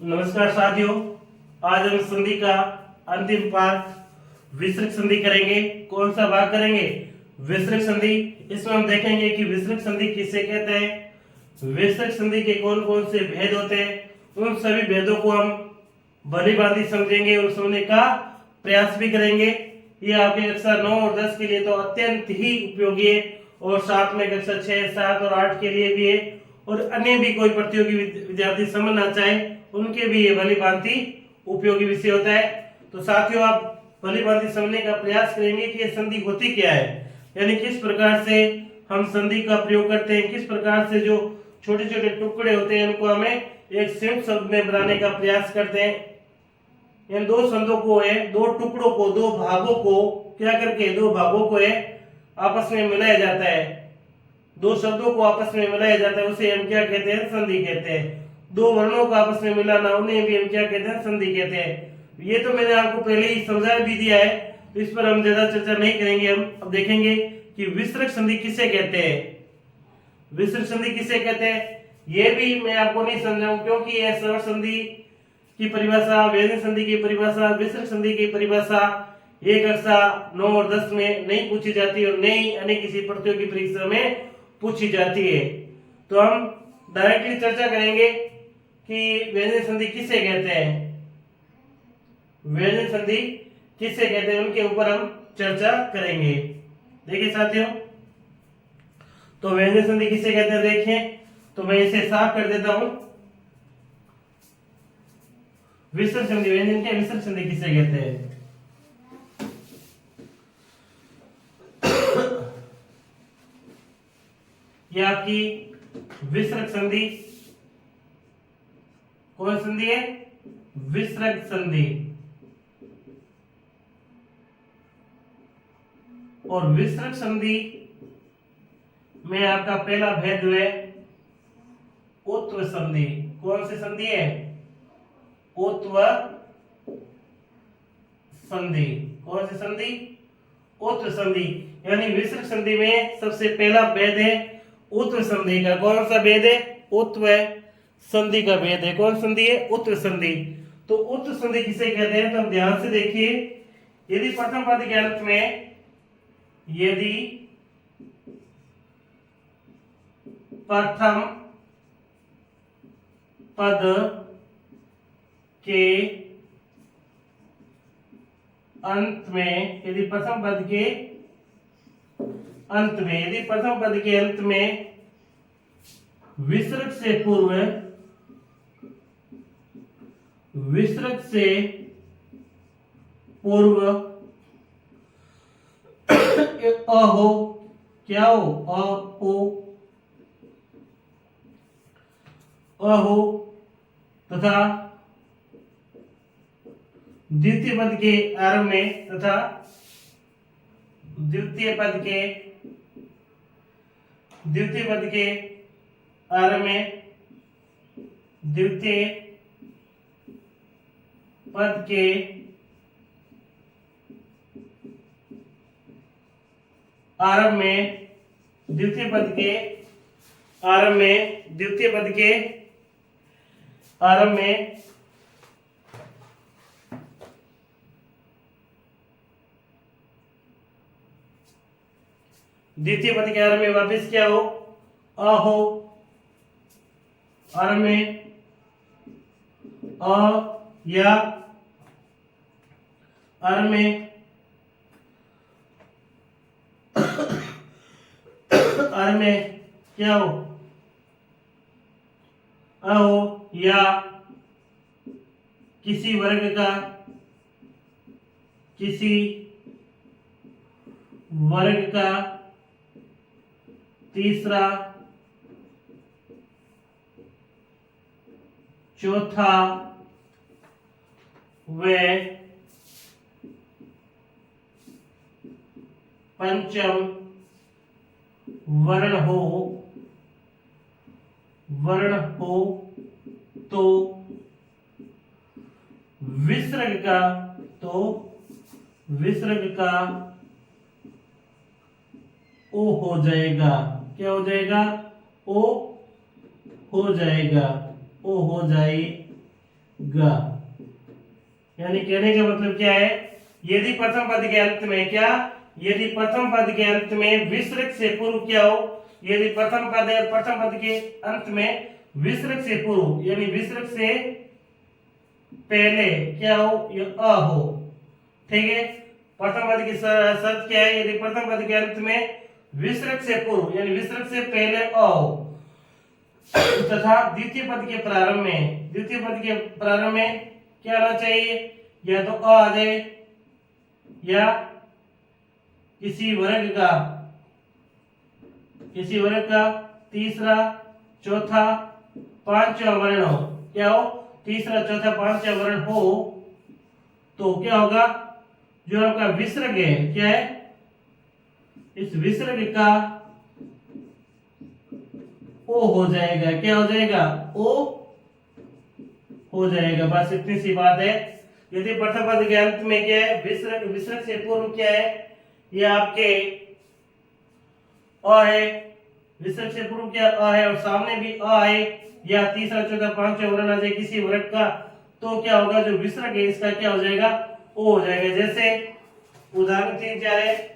नमस्कार साथियों, आज हम संधि का अंतिम पार्ट विसर्ग संधि करेंगे। कौन सा भाग करेंगे? विसर्ग संधि। इसमें हम देखेंगे कि विसर्ग संधि किसे कहते हैं, विसर्ग संधि के कौन कौन से भेद होते हैं, उन सभी भेदों को हम भली भांति समझेंगे और समझने का प्रयास भी करेंगे। ये आपके कक्षा 9 और 10 के लिए तो अत्यंत ही उपयोगी है और साथ में कक्षा 6, 7 और 8 के लिए भी है, और अन्य भी कोई प्रतियोगी विद्यार्थी समझना चाहे उनके भी ये भली भांति उपयोगी विषय होता है। तो साथियों, आप भली भांति समझने का प्रयास करेंगे कि ये संधि होती क्या है, यानी किस प्रकार से हम संधि का प्रयोग करते हैं, किस प्रकार से जो छोटे छोटे टुकड़े होते हैं उनको हमें एक संयुक्त शब्द में बनाने का प्रयास करते हैं। इन दो संधों को है, दो टुकड़ों को, दो भागों को क्या करके, दो भागों को है आपस में मिलाया जाता है, दो शब्दों को आपस में मिलाया जाता है, उसे हम क्या कहते हैं? संधि कहते हैं। दो वर्णों को आपस में मिलाना, उन्हें भी हम क्या कहते हैं? संधि कहते हैं। ये तो मैंने आपको पहले ही समझा भी दिया है, तो इस पर हम ज्यादा चर्चा नहीं करेंगे। हम अब देखेंगे कि विसर्ग संधि किसे कहते हैं। विसर्ग संधि किसे कहते हैं ये भी मैं आपको नहीं समझाऊं, क्योंकि यह स्वर संधि की परिभाषा, व्यंजन संधि की परिभाषा, विसर्ग संधि की परिभाषा एक कक्षा 9 और 10 में नहीं पूछी जाती और नहीं अन्य किसी प्रतियोगी परीक्षा में पूछी जाती है। तो हम डायरेक्टली चर्चा करेंगे कि व्यंजन संधि किसे कहते हैं, व्यंजन संधि किसे कहते हैं, उनके ऊपर हम चर्चा करेंगे। देखिए साथियों, तो व्यंजन संधि किसे कहते हैं देखें, तो मैं इसे साफ कर देता हूं। विसर्ग संधि, व्यंजन के विसर्ग संधि किसे कहते हैं? ये आपकी विसर्ग संधि, कौन संधि है? विसर्ग संधि। और विसर्ग संधि में आपका पहला भेद है उत्व संधि। कौन सी संधि है? उत्व संधि। कौन सी संधि? उत्व संधि। यानी विसर्ग संधि में सबसे पहला भेद है उत्व संधि का। कौन सा भेद है? उत्व संधि का भेद है। कौन संधि है? उत्व संधि। तो उत्व संधि किसे कहते हैं? तो हम ध्यान से देखिए, यदि प्रथम पद के अंत में, यदि प्रथम पद के अंत में, यदि प्रथम पद के अंत में, यदि प्रथम पद के अंत में विसर्ग से पूर्व, विसर्ग से पूर्व अ हो, क्या हो? अ हो तथा द्वितीय पद के आरंभ में, तथा द्वितीय पद के आरंभ में, द्वितीय पद के आरंभ में, द्वितीय पद के आरंभ में, द्वितीय पद के आरंभ में द्वितीय पद के आरंभ में वापस क्या हो? अ हो। आरंभ में अ, या आरंभ में आरंभ में क्या हो? अ हो, या किसी वर्ग का, किसी वर्ग का तीसरा, चौथा व पंचम वर्ण हो, तो विसर्ग का, ओ हो जाएगा। क्या हो जाएगा? ओ हो जाएगा, ओ हो जाएगा। ग। यानी कहने का मतलब क्या है, यदि प्रथम पद के अंत में क्या, यदि प्रथम पद के अंत में विसर्ग से पूर्व क्या हो, यदि प्रथम पद है, प्रथम पद के अंत में विसर्ग से पूर्व यानी विसर्ग से पहले क्या हो, ये अ हो। ठीक है, प्रथम पद की शर्त क्या है, यदि प्रथम पद के अंत में विसर्ग से पूर्व यानी विसर्ग से पहले अ हो, तथा द्वितीय पद के प्रारंभ में, द्वितीय पद के प्रारंभ में क्या आना चाहिए, या तो अ आ जाए या किसी वर्ग का तीसरा चौथा पांचवा वर्ण हो, क्या हो, तीसरा चौथा पांचवा वर्ण हो, तो क्या होगा, जो आपका विसर्ग है क्या है, इस विसर्ग का ओ हो जाएगा, क्या हो जाएगा, ओ हो जाएगा। बस इतनी सी बात है। यदि प्रथम पद के अंत में क्या है, विसर्ग, विसर्ग से पूर्व क्या है, ये आपके अ है, विसर्ग से पूर्व क्या अ है और सामने भी अ है, या तीसरा चौथा पांचवा वर्ण आ जाए किसी वर्ग का, तो क्या होगा, जो विसर्ग है इसका क्या हो जाएगा, ओ हो जाएगा। जैसे उदाहरण 3-4 है,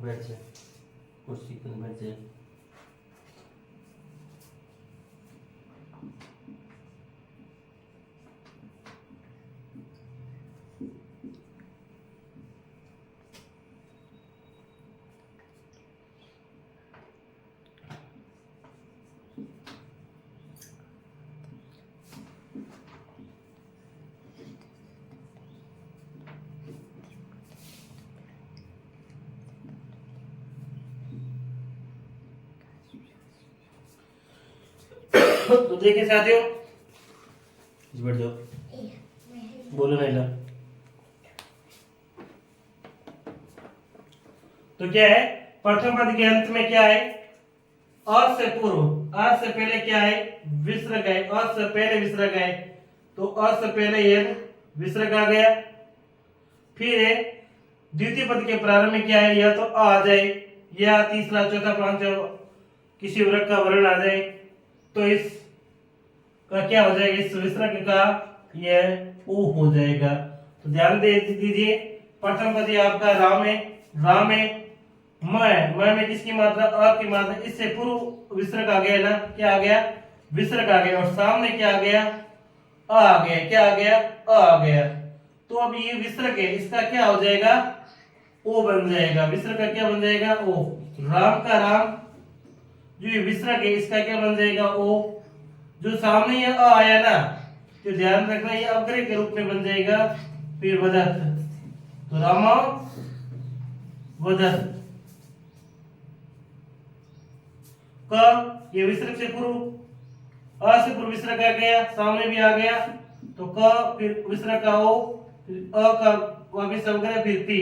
बैठ जाए, कुर्सी पर बैठ जाए। तो देखिए साथियों, बैठ जाओ, बोलो नहीं। तो क्या है, प्रथम पद के अंत में क्या है, अ से पूर्व, अ से पहले क्या है, विसर्ग है, अ से पहले विसर्ग है, तो अ से पहले ये विसर्ग आ गया। फिर है द्वितीय पद के प्रारंभ में क्या है, या तो अ आ जाए या तीसरा चौथा पांचवा किसी वर्ग का वर्ण आ जाए, तो इस का क्या हो जाएगा, इस विसर्ग का यह ओ हो जाएगा। तो ध्यान दे दीजिए, प्रथम पद आपका राम है, राम है, मैं में किसकी मात्रा, अ की मात्रा, इससे पूर्व विसर्ग आ गया ना, क्या आ गया, विसर्ग आ गया, और सामने क्या आ गया, अ आ गया, क्या आ गया, अ आ गया। तो अब ये विसर्ग है, इसका क्या हो जाएगा, ओ बन जाएगा, विसर्ग का क्या बन जाएगा, ओ। राम का राम, जो ये विसर्ग है इसका क्या बन जाएगा, ओ। जो सामने ये अ आया ना, तो ध्यान रखना ये अवग्रह के रूप में बन जाएगा, फिर वदत, तो रामा वदत का, ये विसर्ग से पूर्व, अ से पूर्व विसर्ग आ गया, सामने भी आ गया, तो क, फिर विसर्ग का ओ, फिर अ का वापिस अवग्रह, फिर पी,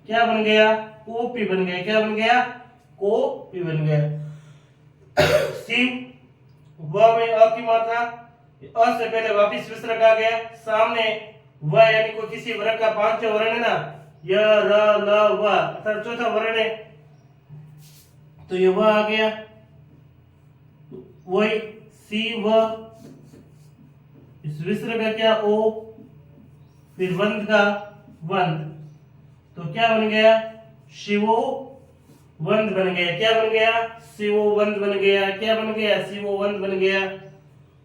क्या बन गया, कोपी बन गया, क्या बन गया, कोपी बन गया। शिव, व में अ की मात्रा, अ से पहले वापिस विसर्ग आ गया, सामने व यानी कोई किसी वर्ग का पांचवा वर्ण है ना, य र ल व अर्थात चौथा वर्ण है, तो ये व आ गया। वही शिव, इस विसर्ग का क्या ओ, फिर वंद का वंद, तो क्या बन गया शिवो वंद बन गया। क्या बन गया शिवो वंद बन गया। क्या बन गया शिवो वंद बन गया।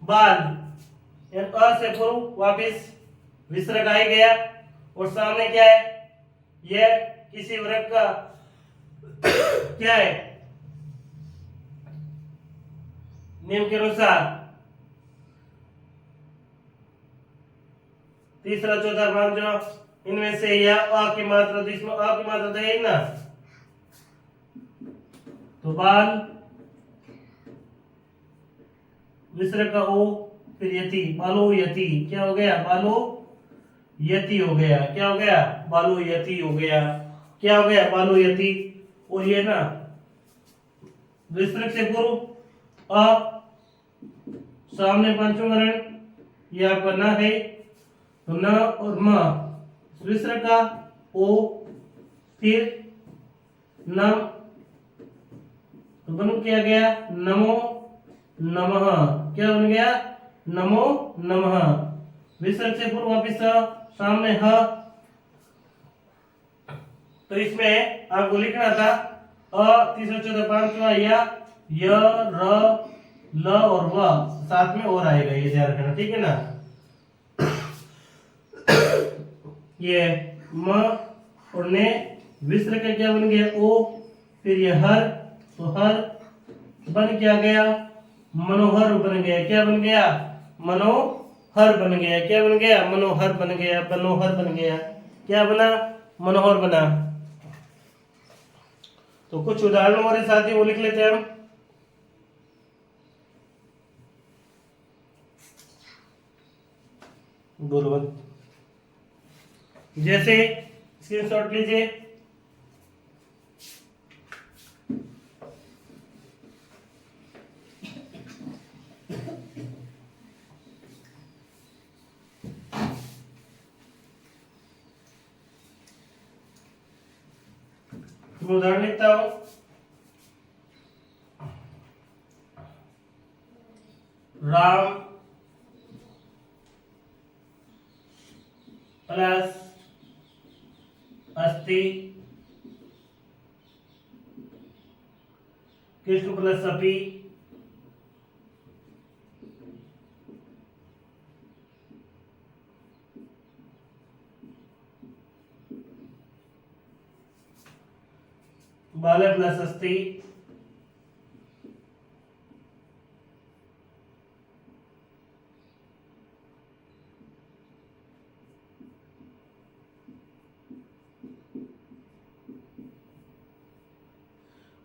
बाल अ से पूर्व वापिस विसर्ग आ गया और सामने क्या है, यह किसी वर्ग का क्या है नियम के अनुसार तीसरा चौथा पांचवा इनमें से या अ की मात्रा, तो इसमें अ की मात्रा तो है ही ना, तो बाल विसर्ग का ओ, फिर यति, बालो यति, क्या हो गया बालो यति हो गया। क्या हो गया बालो यति हो गया। क्या हो गया बालो यति। और ये ना विसर्ग से पूर्व अ, सामने पंचम वर्ण, यह आपका न है, तो न और म, विसर्ग का ओ, फिर नम, तो बन किया गया नमो नमः। क्या बन गया नमो नमः। विसर्ग से पूर्व वापिस सामने ह, तो इसमें आपको लिखना था अ तीसरा चौथा पांचवा या य र ल और व, साथ में और आएगा, ये ध्यान रखना, ठीक है ना। ये म और ने, विसर्ग का क्या बन गया ओ, फिर ये हर, तो हर बन क्या गया मनोहर बन गया। क्या बन गया मनोहर बन गया। क्या बन गया मनोहर बन गया। मनोहर बन गया। क्या बना मनोहर बना। तो कुछ उदाहरण हमारे साथ ही वो लिख लेते हैं हम। बोलो जैसे स्क्रीनशॉट लीजिए। मैं उदाहरण लिखता हूं। राम प्लस अस्ति, कृष्ण प्लस अपि, बाल प्लस अस्ति,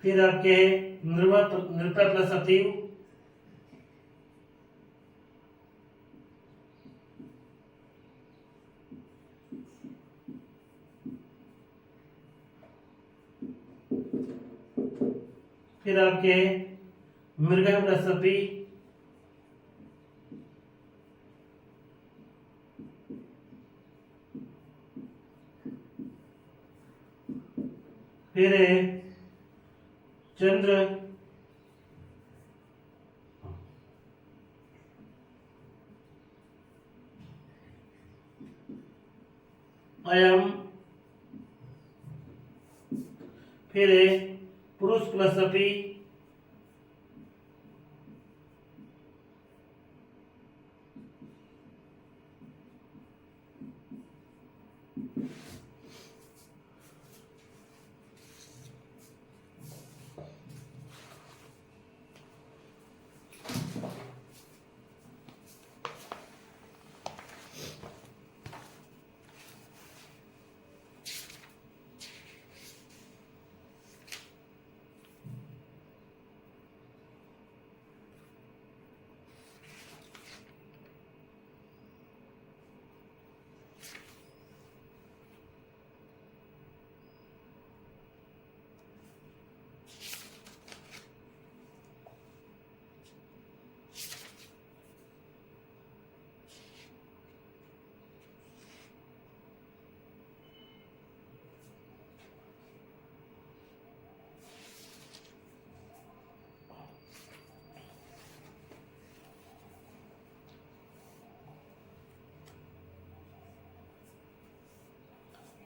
फिर आपके नृप प्लस अतिव, फिर आपके मृग प्लस अपि, फिर चंद्र अयम, फिर पुरुष प्लस अपि,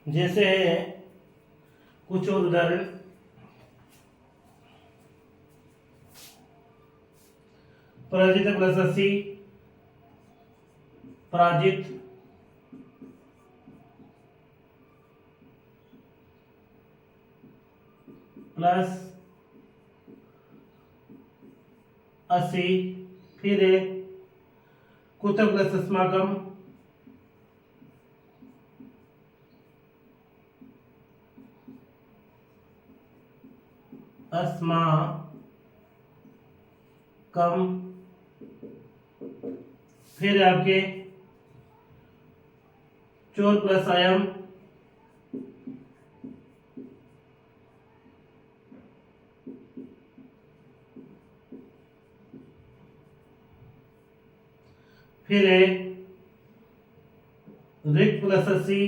जैसे है कुछ और उदाहरण। पराजित प्लस 80, पराजित प्लस 80, फिर है कुत प्लस अस्माकम, अस्माकम, फिर आपके चोर प्लस आयम, फिर है रिक प्लस 80,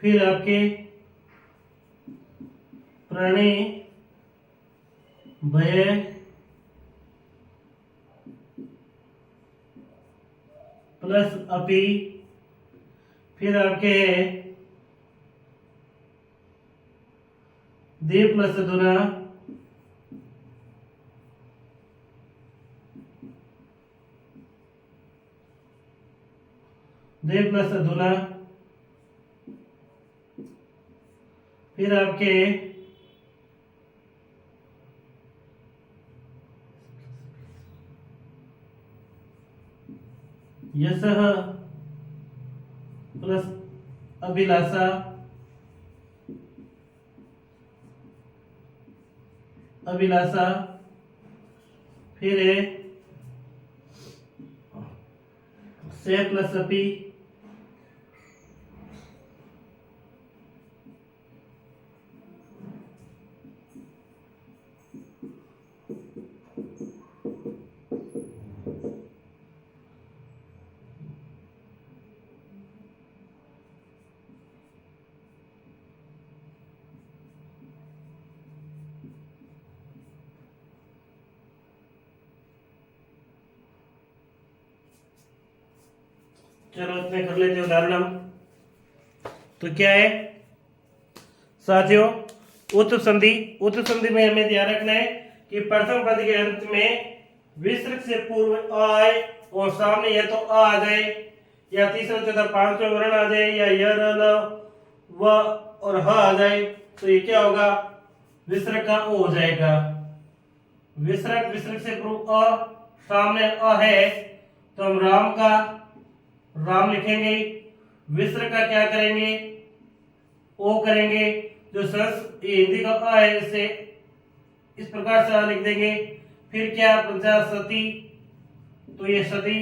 फिर आपके प्रणय भय प्लस अपी, फिर आपके दे प्लस दुना, दे प्लस दुना, फिर आपके यशः प्लस अभिलाषा, अभिलाषा, फिर है से प्लस अपी, चलो इतने कर लेते हैं उदाहरण हम। तो क्या है साथियों, उत्तम संधि। उत्तम संधि में हमें ध्यान रखना है कि प्रथम पद के अंत में विसर्ग से पूर्व आए और सामने या तो आ जाए या तीसरा चौथा पांचवा वर्ण आ जाए या य र ल व और ह आ जाए, तो ये क्या होगा, विसर्ग का ओ हो जाएगा। विसर्ग से पूर्व अ, सामने अ है तो हम राम का राम लिखेंगे। विसर्ग का क्या करेंगे, ओ करेंगे। जो हिंदी का अ है इसे इस प्रकार से लिख देंगे। फिर क्या पंचा सती, तो ये सती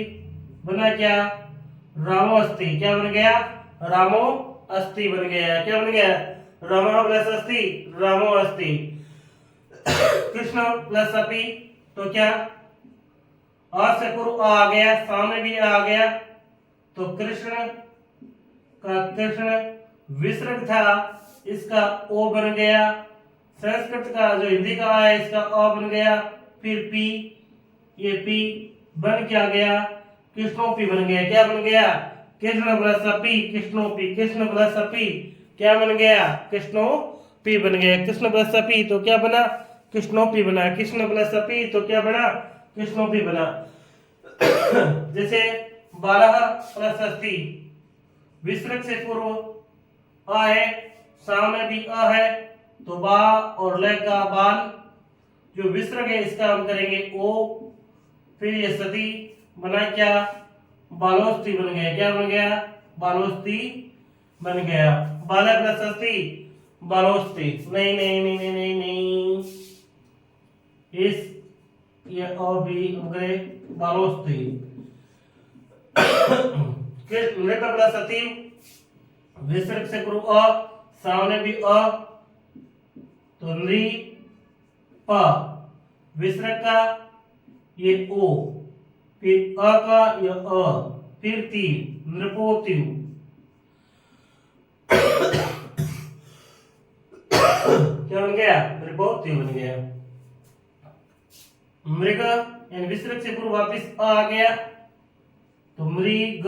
बना क्या, रामो अस्थि। क्या बन गया, रामो अस्थि बन गया। क्या बन गया, रामो प्लस अस्थि, रामो अस्थि। कृष्ण प्लस अपि, तो क्या आ से पूर्व आ गया, सामने भी आ गया, तो कृष्ण का कृष्ण। विसर्ग था इसका ओ बन गया। संस्कृत का जो हिंदी का आ है इसका अ बन गया। फिर पी, ये पी बन क्या गया, कृष्णोपी बन गया। क्या बन गया, कृष्ण प्लस अपी, कृष्णोपी। कृष्ण प्लस अपी क्या बन गया, कृष्णोपी बन गया। कृष्ण प्लस अपी तो क्या बना, कृष्णोपी बना। कृष्ण प्लस अपी तो क्या बना, कृष्णोपी बना। जैसे 12 प्लस 80, विसर्ग से पूर्व अ है, सामने भी अ है, तो बा और ल का बाल। जो विसर्ग है इसका हम करेंगे ओ। फिर ये सती बना क्या, बालोस्ती बन गया। क्या बन गया, बालोस्ती बन गया। 12 प्लस 80 बालोस्ती। नहीं नहीं नहीं नहीं नहीं नहीं, इस ये अ भी गए बालोस्ती। नृत्य प्लस अति, विसर्ग से पूर्व अ, सामने भी अ, तो नृ प। विसर्ग का ये ओ, फिर अ का ये अ, फिर ती, नृपोत्यु। क्या क्या बन गया? मृगोपी बन गया। मृग यानी विसर्ग से पूर्व वापिस आ गया तो मृग,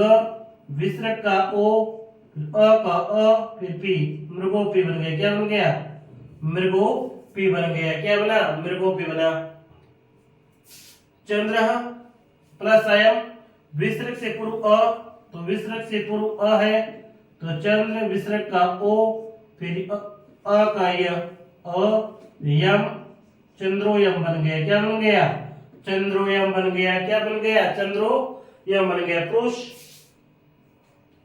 विसर्ग का ओ, का फिर पी, मृगोपी बन गया। क्या बन गया? मृगोपी बन गया। क्या बना? मृगोपी बना। चंद्र प्लस अयम, विसर्ग से पूर्व अ, तो विसर्ग से पूर्व अ है तो चंद्र, विसर्ग का ओ, फिर अ का य, यम, चंद्रोयम बन गया। क्या बन गया? चंद्रोयम बन गया। क्या बन गया? चंद्रोयम बन गया। पुरुष,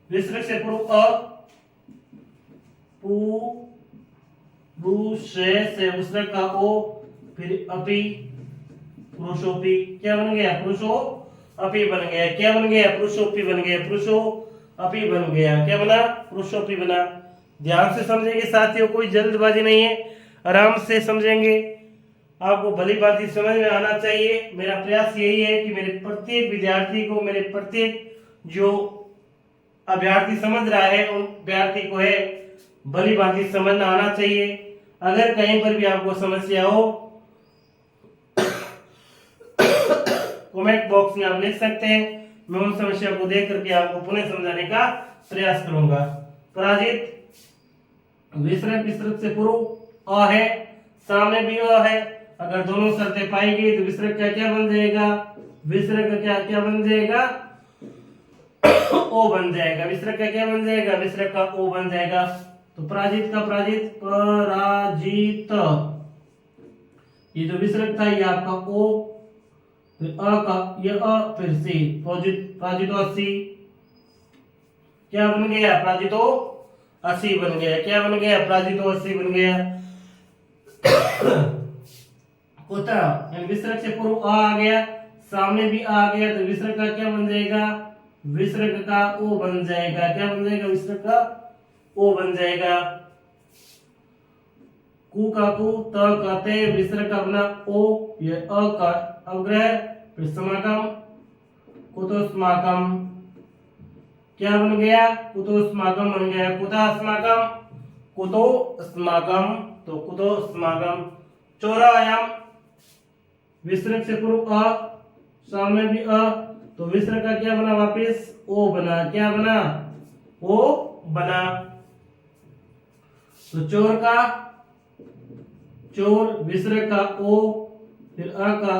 विसर्ग से पूर्व अ, पू, रू, से विसर्ग का ओ, फिर अपी, पुरुषोपी। क्या बन गया? पुरुषोपी बन गया। क्या बन गया? पुरुषोपी बन गया। पुरुषोपी बन गया। क्या बना? पुरुषोपी बना। ध्यान से समझेंगे साथियों, कोई जल्दबाजी नहीं है, आराम से समझेंगे। आपको भली भांति समझ में आना चाहिए। मेरा प्रयास यही है कि मेरे प्रत्येक विद्यार्थी को, मेरे प्रत्येक जो अभ्यर्थी समझ रहा है उन अभ्यर्थी को है भली भांति समझना आना चाहिए। अगर कहीं पर भी आपको समस्या हो कमेंट बॉक्स में आप लिख सकते हैं, मैं उन समस्या को देख करके आपको पुनः समझाने का प्रयास करूंगा। पराजित, विसर्ग से पूर्व अ है, सामने भी अ है, अगर दोनों शर्तें पाई गई तो विसर्ग का क्या बन जाएगा? विसर्ग का क्या बन जाएगा? ओ बन जाएगा। विसर्ग का क्या बन जाएगा? विसर्ग का ओ बन जाएगा। तो पराजित का पराजित, पराजित, ये जो विसर्ग था ये आपका ओ, फिर अ का ये अ, फिर सी, पराजितो सी। क्या बन गया? पराजितो असी बन गया। क्या बन गया? पराजितो असी बन गया। कुत्ता यानी विसर्ग से पूर्व आ गया, सामने भी आ गया तो विसर्ग का क्या बन जाएगा? विसर्ग का ओ बन जाएगा। क्या बन जाएगा? विसर्ग का ओ बन जाएगा। कु का कु, त का ते, विसर्ग का बना ओ, ये अ का अवग्रह, फिर समागम, कुतोस्माकम। क्या बन गया? कुतोस्माकम बन गया। कुतः अस्माकम, कुतोस्माकम, तो कुतोस्माकम। चौरायाम, विसर्ग से पूर्व अ, सामने भी अ, तो विसर्ग का क्या बना? वापिस ओ बना। क्या बना? ओ बना। तो चोर का चोर, विसर्ग का ओ, फिर अ का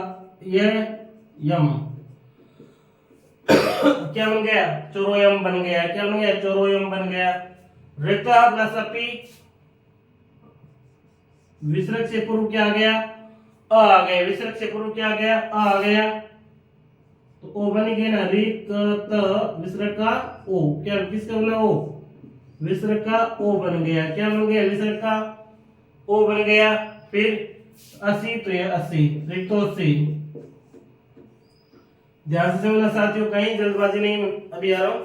यह, यम। क्या बन गया? चोरोयम बन गया। क्या बन गया? चोरोयम बन गया। रिक्त प्लस अपी, विसर्ग से पूर्व क्या आ गया? अ आ गया। विसर्ग से पूर्व क्या आ गया? अ आ गया तो ओ बन गया ना। रिक्त, विसर्ग का ओ, क्या किसका बना? ओ, विसर्ग का ओ बन गया। क्या बन गया? विसर्ग का ओ बन गया। फिर अस्सी, तो ये 80, रिक्तो 80। ध्यान से समझना साथियों, कहीं जल्दबाजी नहीं, अभी आ रहा हूं।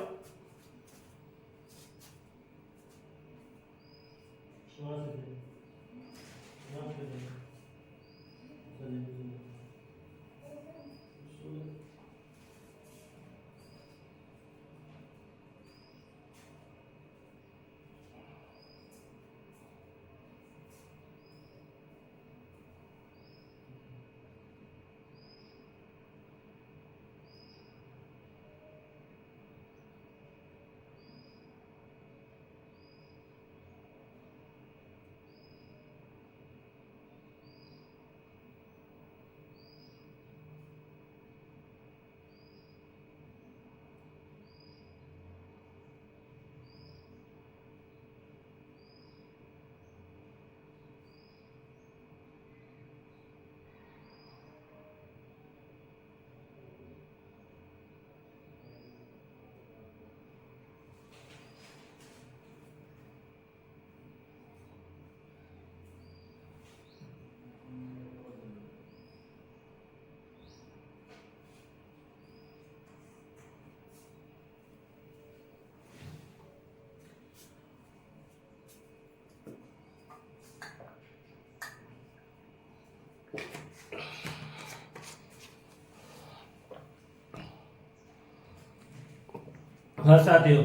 हाँ साथियों,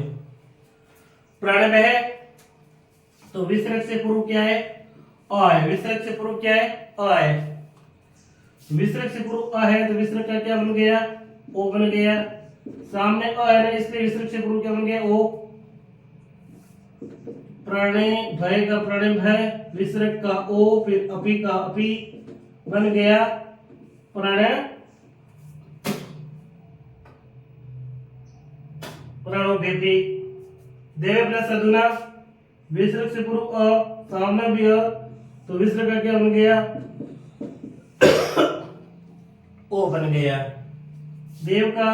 प्राण में है तो विसर्ग से पूर्व क्या है? अ है, विसर्ग से पूर्व क्या है? अ है। विसर्ग से पूर्व अ है तो विसर्ग का क्या बन गया? ओ बन गया। सामने अ है ना, इसलिए विसर्ग से पूर्व क्या बन गया? ओ। प्रणय भय का प्रणय भय, विसर्ग का ओ, फिर अपी का अपी बन गया प्रणय प्रणो बेबी। देव प्लस अधुना, विसर्ग से पूर्व अ, सामने भी अ, तो विसर्ग का क्या बन गया? ओ बन गया। देव का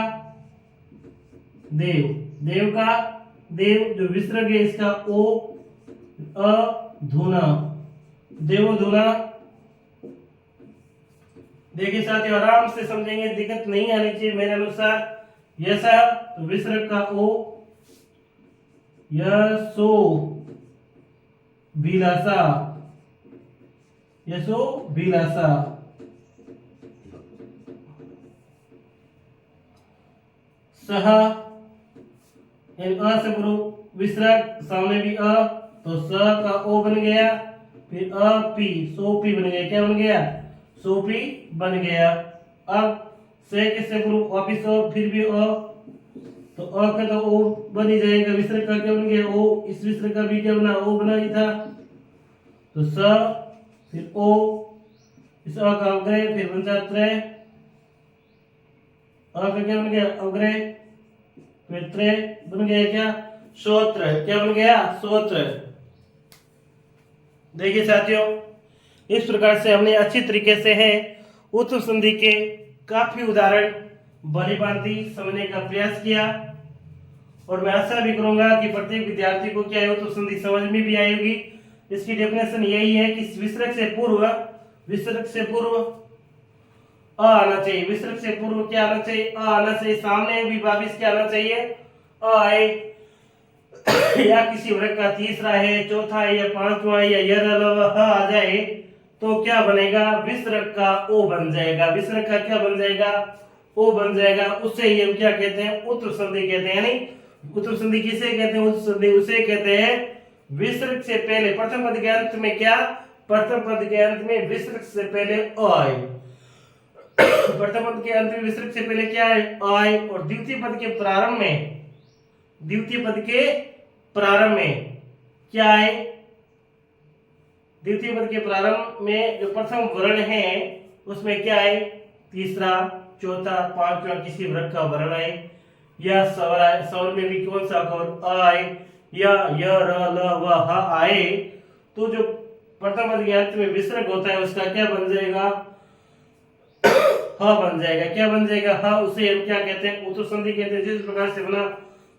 देव, देव का देव, जो विसर्ग है इसका ओ, अधुना, देवोधुना। देखिए साथियों, आराम से समझेंगे, दिक्कत नहीं आनी चाहिए मेरे अनुसार। यसा तो विसर्ग का ओ, यशो विलासा, यशो विलासा। सह, अ से पूर्व विसर्ग, सामने भी अ, तो स का ओ बन गया, फिर अ पी, सोपी बन गया। क्या बन गया? सोपी बन गया। अब से के से पूर्व वापिस अ, फिर भी अ, तो अ का तो ओ बन ही जाएगा। विसर्ग का क्या बन गया? ओ। इस विसर्ग का भी क्या बना? ओ बना ही था। तो स, फिर ओ, इस अ का अग्रय, फिर बन जाता है अ का क्या बन गया? अग्रय, फिर त्रय बन गया क्या? श्रोत्र। क्या बन गया? श्रोत्र। देखिए साथियों, इस प्रकार से हमने अच्छी तरीके से है उत्तम संधि के काफी उदाहरण भली भांति समझने का प्रयास किया, और मैं आशा भी करूंगा कि प्रत्येक विद्यार्थी को क्या है उत्तम संधि समझ में भी आई होगी। इसकी डेफिनेशन यही है कि विसर्ग से पूर्व अ आना चाहिए। विसर्ग से पूर्व क्या आना चाहिए? अ आना चाहिए। सामने भी वापिस क्या आना चाहिए? अ आए। या किसी वर्ग का तीसरा है, चौथा है, या पांचवा है, या यर अलावा ह आ जाए तो क्या बनेगा? विसर्ग का ओ बन जाएगा। विसर्ग का क्या बन जाएगा? ओ बन जाएगा। उससे ही हम क्या कहते हैं? उत्तम संधि कहते हैं। यानी उत्तम संधि किसे कहते हैं? उत्तम संधि उसे कहते हैं विसर्ग से पहले प्रथम पद के अंत में क्या? प्रथम पद के अंत में विसर्ग से पहले अ आए। प्रथम पद के अंत में विसर्ग से पहले क्या है? आए। और द्वितीय पद के प्रारंभ में, द्वितीय पद के प्रारंभ में क्या है? द्वितीय पद के प्रारंभ में जो प्रथम वर्ण है उसमें क्या है? तीसरा, चौथा, पांचवा किसी वर्ग का वर्ण है। या स्वर में भी कौन सा अक्षर? अ आए, या य र ल व ह आए तो जो प्रथम पद के अंत में विसर्ग होता है उसका क्या बन जाएगा? ह बन जाएगा। क्या बन जाएगा? ह। उसे हम क्या कहते हैं? उत्तम संधि कहते हैं। जिस प्रकार से बना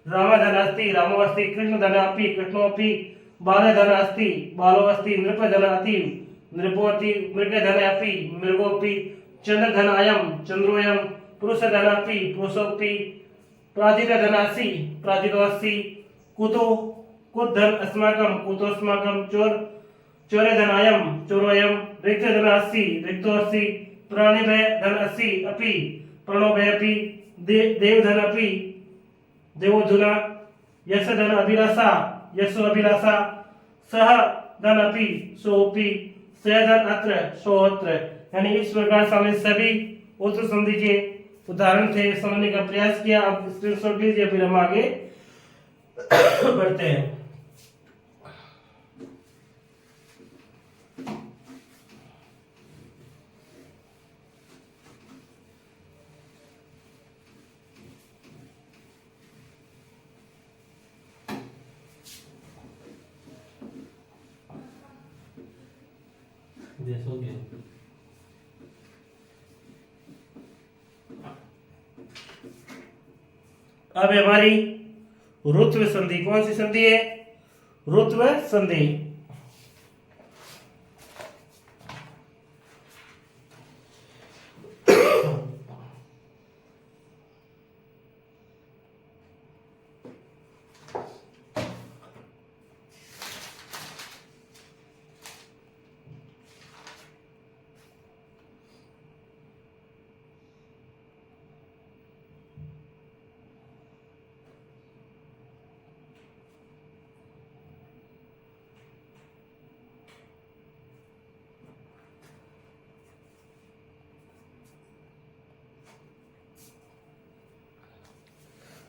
रामधन अस्ति, रामो अस्ति, कृष्ण धन अपि, कृष्णो अपि, बाल धन अस्ति, बालो अस्ति, नृप धन अति, नृपो अति, मृग धन अपि, मृगो अपि, चंद्र धन अयम, चंद्रोयम, पुरुष धन अपि, पुरुषोपि, प्राजित धन अस्ति, प्राजितो अस्ति, कुतो कुत धन अस्माकम, कुतोस्माकम, चोर चोरे धनायम, चोरोयम, रिक्त धन अस्ति, रिक्तो अस्ति, प्राणिभय धन अस्ति अपि, प्रणोभय अपि, देव धन अपि, देवोधुना, यश धन अभिलाषा, यशो अभिलाषा, सह धन अपि, सोपि, सह धन अत्र, सोअत्र। यानी इस प्रकार से हमने सभी उत्तर संधि के उदाहरण थे समझने का प्रयास किया। आप स्क्रीनशॉट लीजिए, फिर हम आगे बढ़ते हैं। अब हमारी रुत्व संधि, कौन सी संधि है? रुत्व संधि।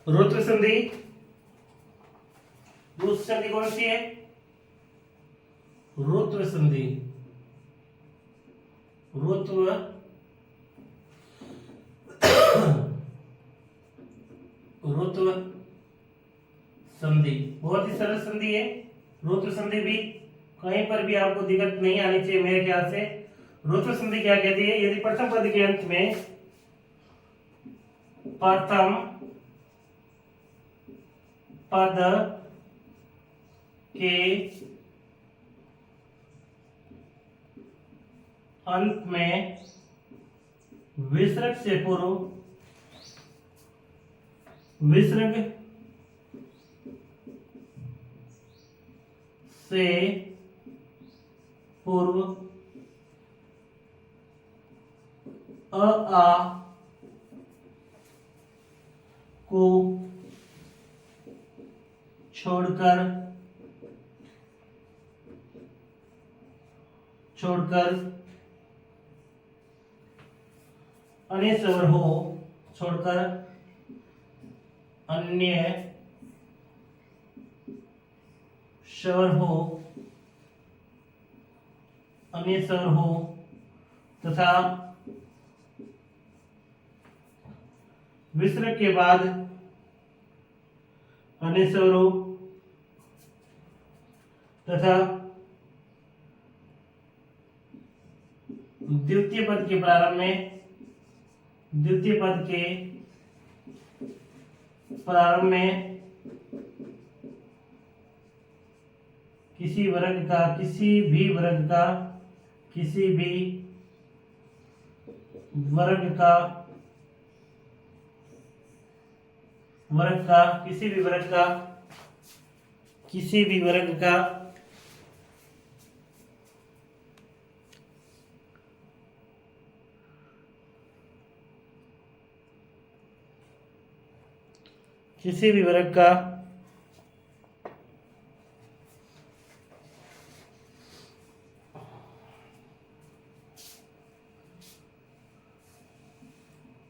रुत्व संधि, दूसरी संधि कौन सी है? रुत्व संधि। रुत्व रुत्व संधि बहुत ही सरल संधि है। रुत्व संधि भी कहीं पर भी आपको दिक्कत नहीं आनी चाहिए मेरे ख्याल से। रुत्व संधि क्या कहती है? यदि प्रथम पद के अंत में प्रथम पद के अंत में विसर्ग से पूर्व विसर्ग से पूर्व अ आ को छोड़कर अन्य स्वर हो, छोड़कर अन्य स्वर हो, अन्य स्वर हो तथा विसर्ग के बाद अन्य स्वर हो तथा द्वितीय पद के प्रारंभ में किसी भी वर्ग का किसी भी वर्ग का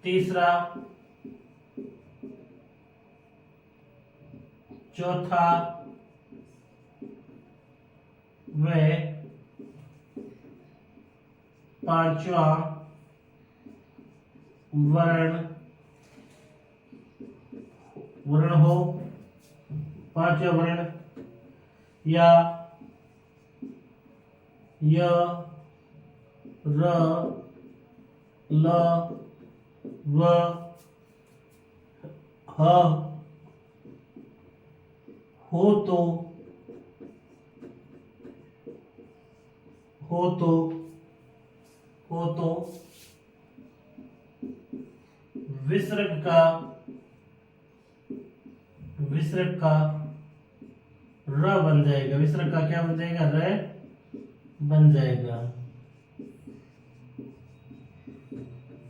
तीसरा, चौथा व पांचवा वर्ण हो, पांचवा वर्ण या य र ल व ह हो तो विसर्ग का र बन जाएगा। विसर्ग का क्या बन जाएगा? र बन जाएगा।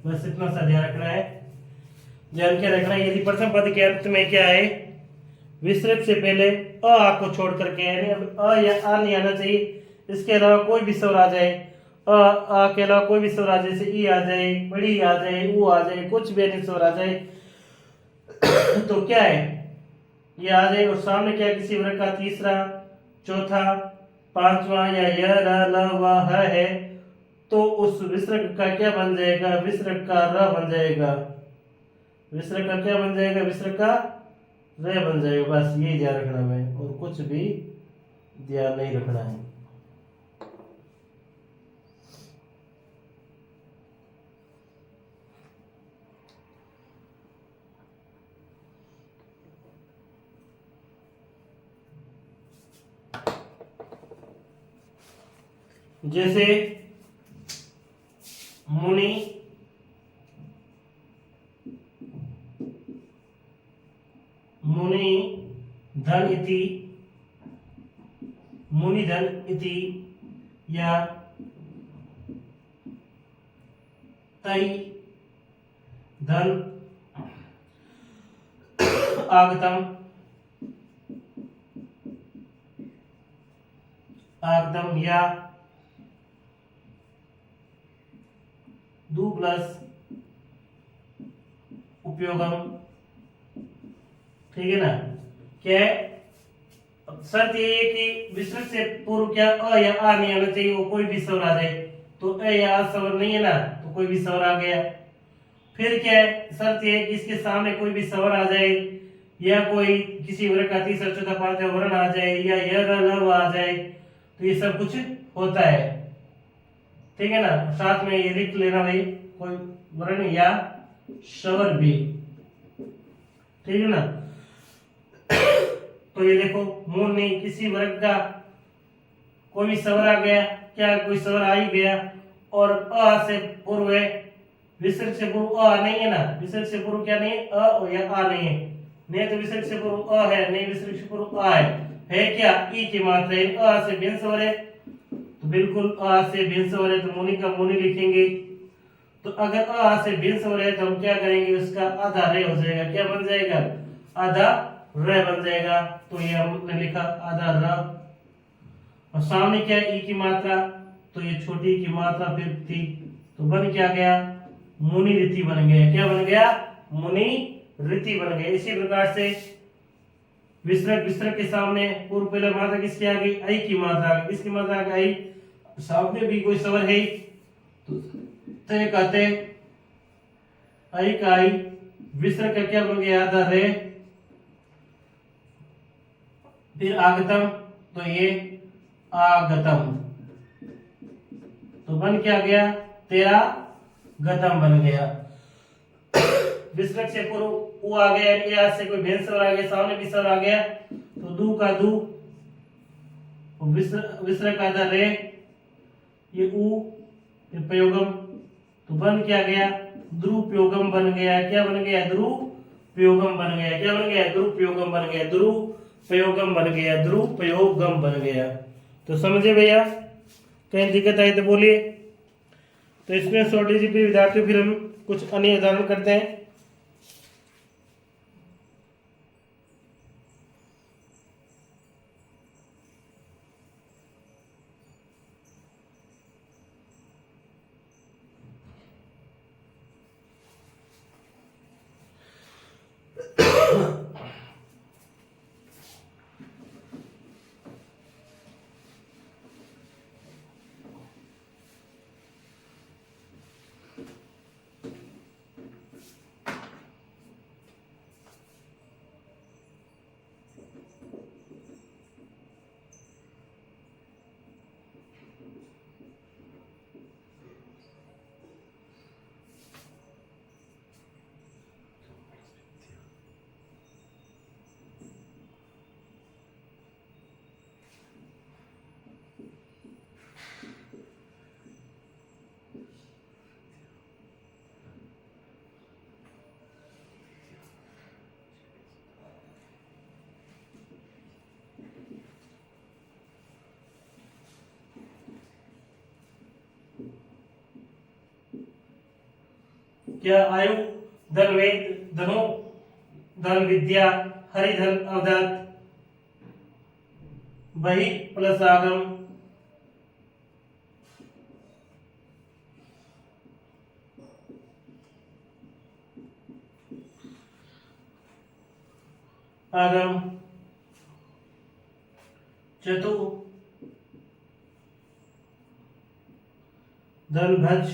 बस इतना सा ध्यान रखना है। ध्यान क्या रखना है? यदि प्रथम पद के अंत में क्या है? विसर्ग से पहले आ को छोड़ करके, यानी अब अ या आ नहीं आना चाहिए, इसके अलावा कोई भी स्वर आ जाए, आ के अलावा कोई भी स्वर आ जाए, जैसे ई आ जाए, बड़ी आ जाए, ऊ आ जाए, कुछ भी अन्य स्वर आ जाए तो क्या है? ये आ जाए और सामने क्या है? किसी वर्ग का तीसरा, चौथा, पांचवा या य र ल व ह है तो उस विसर्ग का क्या बन जाएगा? विसर्ग का र बन जाएगा। विसर्ग का क्या बन जाएगा? विसर्ग का र बन जाएगा। बस ये ध्यान रखना है और कुछ भी ध्यान नहीं रखना है। जैसे मुनि, धन इति या तई धन आगतम या दु प्लस उपयोगम ठीक है ना। क्या है, शर्त ये है कि विसर्ग से पूर्व क्या अ या आ नहीं आना चाहिए, वो कोई भी स्वर आ जाए। तो अ या आ स्वर नहीं है ना, तो कोई भी स्वर आ गया। फिर क्या है, शर्त ये है कि इसके सामने कोई भी स्वर आ जाए, या कोई किसी वर्ग का तीसरा चौथा पांचवा वर्ण आ जाए, या य र ल आ जाए, तो ये सब कुछ होता है। ठीक है ना। साथ में ये लिख लेना भाई, कोई वर्ण या स्वर भी। ठीक है ना। तो ये देखो, मुनि किसी वर्ग का कोई भी स्वर आ गया, क्या कोई स्वर आ ही गया, और अ से पूर्व है, विसर्ग से पूर्व अ नहीं है ना, विसर्ग से पूर्व क्या नहीं है, अ और या आ नहीं है। नहीं तो विसर्ग से पूर्व अ है, नहीं विसर्ग से पूर्व आ है क्या, ई की मात्रा है, अ से भिन्न स्वर है, तो बिल्कुल अ से भिन्न स्वर है, तो मुनि का मुनि लिखेंगे। तो अगर अ से भिन्न स्वर है तो हम क्या करेंगे, उसका आधा रे हो जाएगा, क्या बन जाएगा, आधा र बन जाएगा। तो ये हमने लिखा आधा र, और सामने क्या है, ई की मात्रा, तो ये छोटी ई की मात्रा फिर थी, तो बन क्या गया, मुनि रीति बन गया। क्या बन गया, मुनि रीति बन गया। इसी प्रकार से विसर्ग, विसर्ग के सामने पूर्व पहले मात्रा किसकी आ गई, आई की मात्रा आ गई। किसकी मात्रा आ गई, आई। सामने भी कोई स्वर है तो ये कहते हैं आई का आई, विसर्ग का क्या बन गया, आधा रे। फिर आगतम, तो ये आगतम, तो बन क्या गया, तेरा गतम बन गया। विसर्ग से पूर्व उ आ गया, या से कोई भेद स्वर आ गया, सामने भी स्वर आ गया, तो दू का दू, विसर्ग का आधा रे, ये उ, ये प्रयोगम, तो बन क्या गया, द्रुपयोगम बन गया। क्या बन गया, द्रुपयोगम बन गया। क्या बन गया, द्रुपयोगम बन गया, द्रुपयोगम बन गया, द्रुपयोगम बन गया। तो समझे भैया, कहीं दिक्कत आई तो बोलिए। तो इसमें शॉर्ट लीजिए फिर विद्यार्थियों, फिर हम कुछ अन्य उदाहरण करते हैं। क्या, आयु, धन वेद, धनु, धन विद्या, हरिधन अवदत्त, बहि प्लस आगम, आगम, चतु, धन भज,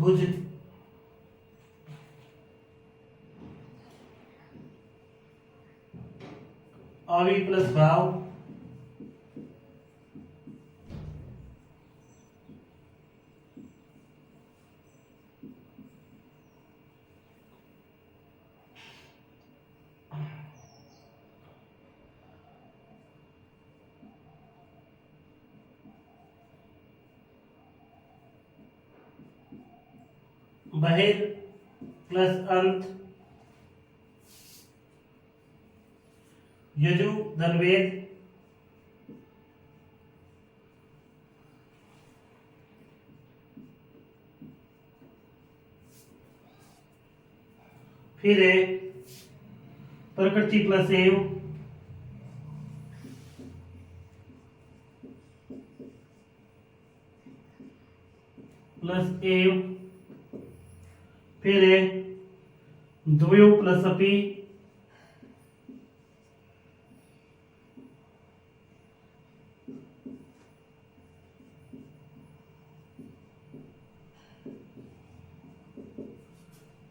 भुज, आवि प्लस भाव, बहिर प्लस अंत, यजु धनवेद, फिर है प्रकृति प्लस एव, प्लस एव, फिर है द्वयो प्लस अपी,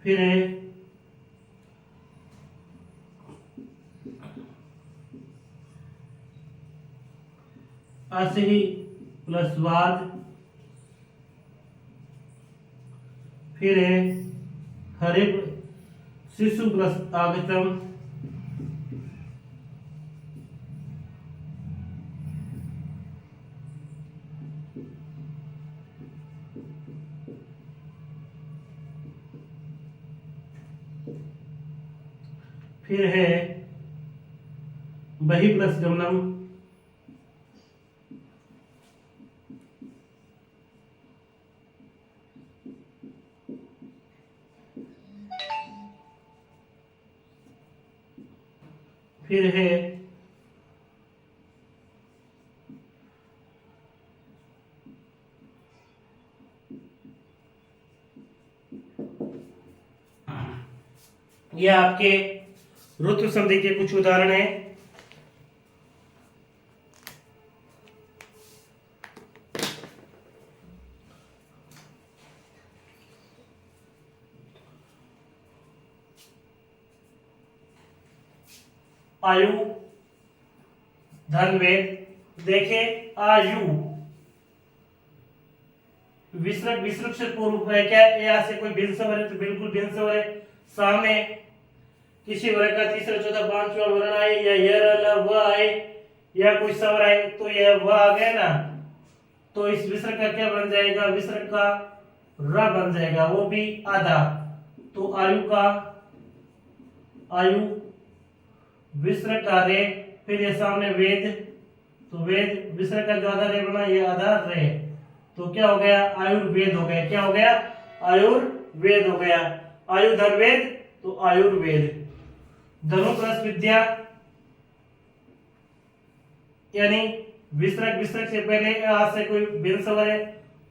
फिर है असही प्लस वाद, फिर है हरिप शिशु प्लस आगतम, फिर है बही प्लस गमनम, फिर है यह आपके ऋतु संधि के कुछ उदाहरण हैं। आयु धनवेद, देखे आयु विसर्ग, विसर्ग से पूर्व है क्या, यहाँ से कोई भिन्न स्वर है तो बिल्कुल भिन्न स्वर है। सामने किसी वर्ग का तीसरा चौथा पांचवा वर्ण आए या व आए या कोई स्वर आए तो यह व आ गया ना, तो इस विसर्ग का क्या बन जाएगा, विसर्ग का र बन जाएगा, वो भी आधा। तो आयु का आयु, विसर्ग का रे, फिर ये सामने वेद, तो वेद विसर्ग का जो आधा रे बना ये आधा रे, तो क्या हो गया, आयुर्वेद हो गया। क्या हो गया, आयुर्वेद हो गया। आयु धनवेद तो आयुर्वेद। धनु प्लस विद्या, यानी विसर्ग, विसर्ग से पहले आ से कोई भिन्न स्वर है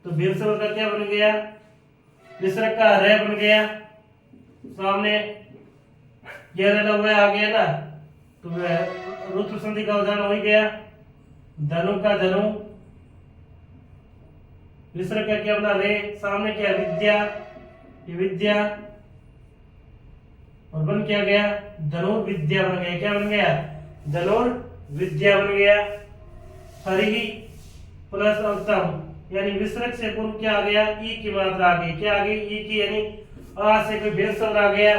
तो भिन्न स्वर का क्या बन गया, विसर्ग का रे बन गया। सामने ये रे आ गया ना, तो ऋतु संधि का उदाहरण हो गया। धनु का धनु, विसर्ग का क्या बना रे, सामने क्या विद्या, ये विद्या, और बन क्या गया, धनुर्विद्या बन गया। क्या बन गया, धनुर्विद्या बन गया। हरि प्लस उत्तम, यानी विसर्ग से पूर्व क्या आ गया, ई की मात्रा आ गई। क्या आ गई, ई की, यानी आ से कोई भिन्न शब्द आ गया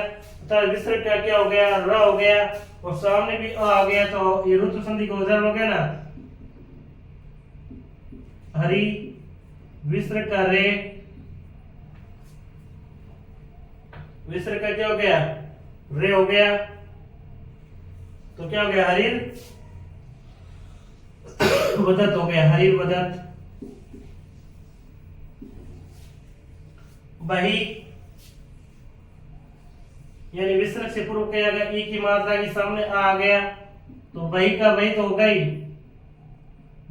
तो विसर्ग का क्या हो गया, र हो गया, और सामने भी आ गया तो ये ऋतु संधि का उदाहरण हो गया ना। हरि विसर्ग का रे, विसर्ग का क्या हो गया, रे हो गया, तो क्या हो गया, हरिर वदत हो गया, हरिर वदत। बही, यानी विसर्ग से पूर्व क्या गया, ई की मात्रा के सामने आ गया तो बही का बही तो होगा ही,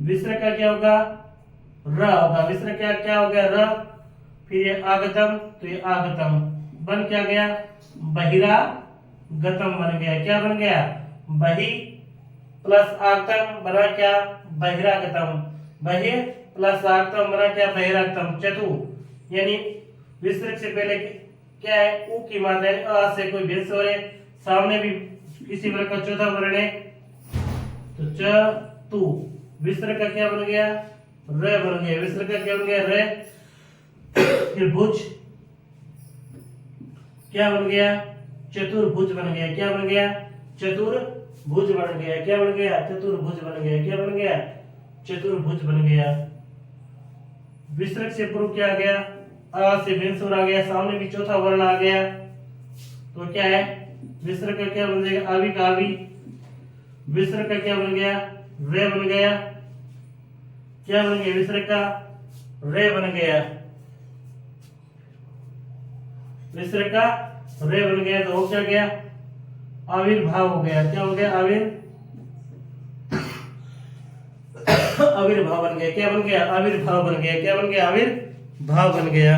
विसर्ग का क्या होगा, र होगा। विसर्ग का क्या हो गया, र, फिर ये आगतम तो ये आगतम बन क्या गया, बहिरा गतम बन गया। क्या बन गया, बही प्लस आगतम बना क्या, बहिरागतम। बहि प्लस आगतम बना क्या, बहिरागतम। चतु, यानी विसर्ग से पहले क्या है, उ की मात्रा है, अ से कोई भिन्न स्वर है, सामने भी किसी वर्ग का चौथा वर्ण है तो च तु, विसर्ग का क्या बन गया, र बन गया। विसर्ग का क्या बन गया, र। फिर भुज, क्या बन गया, चतुर्भुज बन गया। क्या बन गया, चतुर्भुज बन गया। क्या बन गया, चतुर्भुज बन गया। क्या बन गया, चतुर्भुज बन गया। विसर्ग से पूर्व क्या आ गया, आ से भिन्न स्वर आ गया, सामने भी चौथा वर्ण आ गया तो क्या है, विसर्ग का क्या बन जाएगा, आवी का आवी। विसर्ग का क्या बन गया, रे बन गया। क्या बन गया, विसर्ग का रे बन गया। विसर्ग का रे बन गया तो हो क्या गया, आविर्भाव हो गया। क्या हो गया, आविर्भाव बन गया। क्या बन गया, आविर्भाव बन गया। क्या बन गया, भाव बन गया।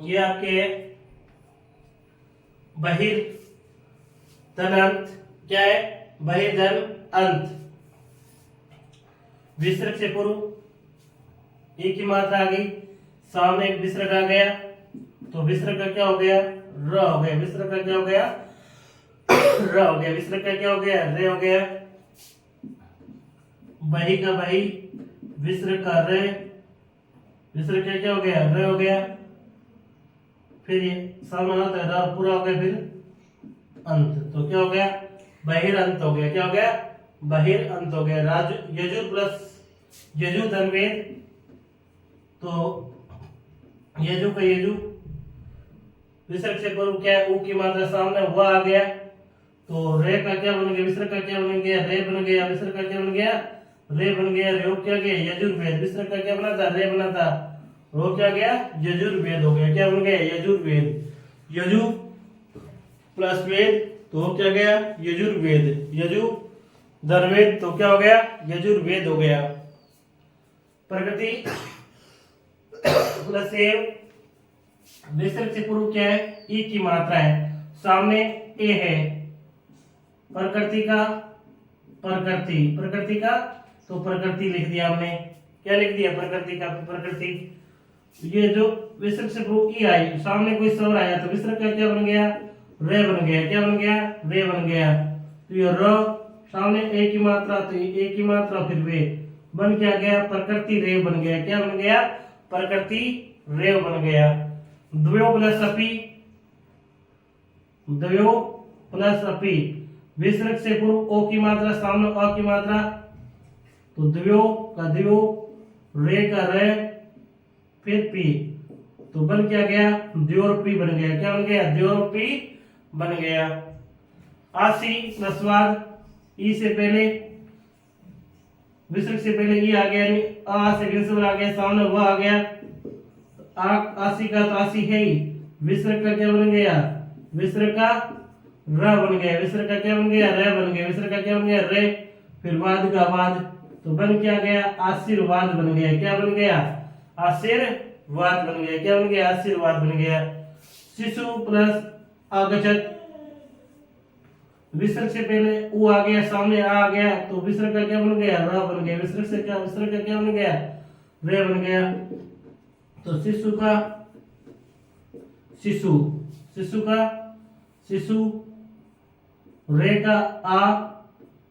ये आपके बहिर्धन अंत क्या है? बहिर्धन अंत। विसर्ग से पूर्व एक की मात्रा आ गई, सामने एक विसर्ग आ गया, तो विसर्ग का क्या हो गया? र हो गया। विसर्ग का क्या हो गया? र हो गया। विसर्ग का क्या हो गया? रे हो गया। बही का बही, विसर्ग का रे, विसर्ग का क्या हो गया? रे हो गया। फिर ये सामने होता है र, पूरा हो गया, फिर अंत, तो क्या हो गया? बहिर अंत हो गया। क्या हो गया? बहिर अंत हो गया। राज यजु प्लस यजु धनवेद, तो यजु का यजु, विसर्ग से पूर्व क्या है? ऊ की मात्रा सामने वह आ गया, तो रे का क्या बन गया? विसर्ग का क्या बन गया? रे बन गया। विसर्ग का क्या बन गया? रे बन गया। रे क्या गया? यजुर्वेद। विसर्ग का क्या बना था? रे बना था, वो क्या गया? यजुर्वेद हो गया। क्या बन गया? यजुर्वेद। यजु प्लस वेद, तो वो क्या गया? यजुर्वेद। यजु धर्वेद, तो क्या हो गया? यजुर्वेद हो गया। प्रकृति प्लस एव, विसर्ग से पूर्व क्या है? ई की मात्रा है, सामने ए है। प्रकृति का प्रकृति, प्रकृति का, तो प्रकृति लिख दिया हमने। क्या लिख दिया? प्रकृति का प्रकृति। ये जो विसर्ग से पूर्व ई आई, सामने कोई स्वर आया, तो विसर्ग का क्या बन गया? रे बन गया। क्या बन गया? रे बन गया। तो ये र, सामने ए की मात्रा, तो ए की मात्रा, फिर वे बन क्या गया? प्रकृति रे बन गया। क्या बन गया? प्रकृति रे बन गया। द्वयो प्लस अपि, द्वयो प्लस अपि, विसर्ग से पूर्व ओ की मात्रा, सामने अ की मात्रा, तो द्वयो का द्वयो, रे का रे, फिर पी, तो बन क्या गया? द्योरपी बन गया। क्या बन गया? द्योरपी बन गया। आसी प्लस वाद, ई से पहले, विसर्ग से पहले ई आ गया, यानी आ से विसर्ग आ गया, सामने वह आ गया, आसी का तो आसी है ही, विसर्ग का क्या बन गया? विसर्ग का र बन गया। विसर्ग का क्या बन गया? रे बन गया। विसर्ग का क्या बन गया? रे, फिर वाद का वाद, तो बन क्या गया? आशीर्वाद बन गया। क्या बन गया? आशीर्वाद बन गया। क्या बन गया? आशीर्वाद बन गया। शिशु प्लस आगछत, विसर्ग से पहले उ आ गया, सामने आ गया, तो विसर्ग का क्या बन गया? र बन गया। विसर्ग से क्या? विसर्ग का क्या बन गया? रे बन गया। तो शिशु का शिशु, शिशु का शिशु, रे का आ,